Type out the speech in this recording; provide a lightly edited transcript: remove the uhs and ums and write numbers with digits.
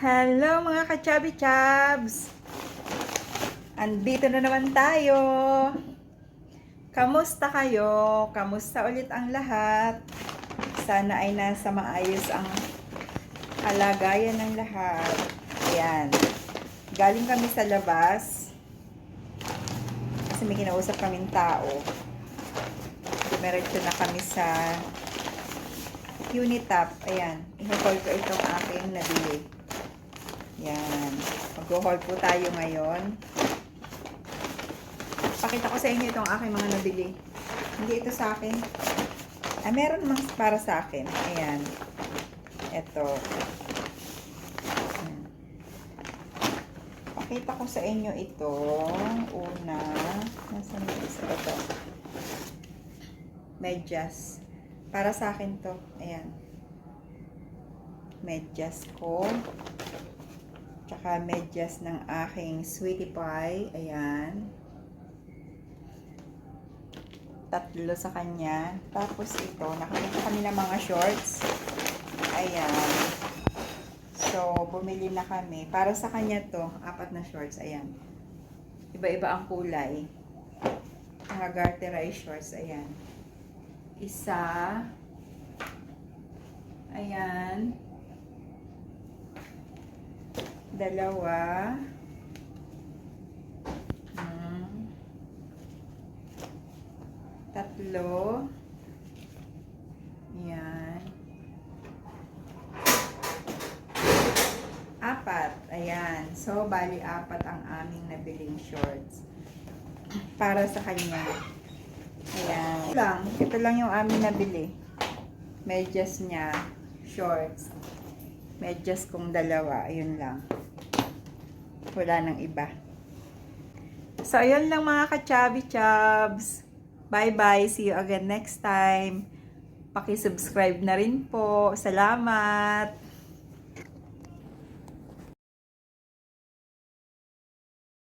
Hello mga ka-chubby-chubs! Andito na naman tayo! Kamusta kayo? Kamusta ulit ang lahat? Sana ay nasa maayos ang kalagayan ng lahat. Ayan. Galing kami sa labas. Kasi may kinausap kaming tao. Dumiretso na kami sa Unitap. Ayan. I-haul ko itong aking nabili. Yan. Mag-haul po tayo ngayon. Pakita ko sa inyo itong aking mga nabili. Hindi ito sa akin. Meron naman para sa akin. Ayan. Ito. Pakita ko sa inyo ito. Una. Nasaan ito sa ito? Medyas. Para sa akin to. Ayan. Medyas ko. Tsaka medyas ng aking sweetie pie. Ayan. Tatlo sa kanya. Tapos ito, nakakita kami ng mga shorts. Ayan. So, bumili na kami. Para sa kanya to, 4 na shorts. Ayan. Iba-iba ang kulay. Mga garterized shorts. Ayan. Isa. Ayan. Dalawa. Tatlo. Ayan. 4. Ayan. So, bali 4 ang aming nabiling shorts. Para sa kanya. Ayan. Ito lang yung aming nabili. Medyas niya. Shorts. Medyas kong 2. Ayun lang. Wala nang iba. So, ayun lang mga ka-chubby-chubs. Bye-bye. See you again next time. Paki-subscribe na rin po. Salamat!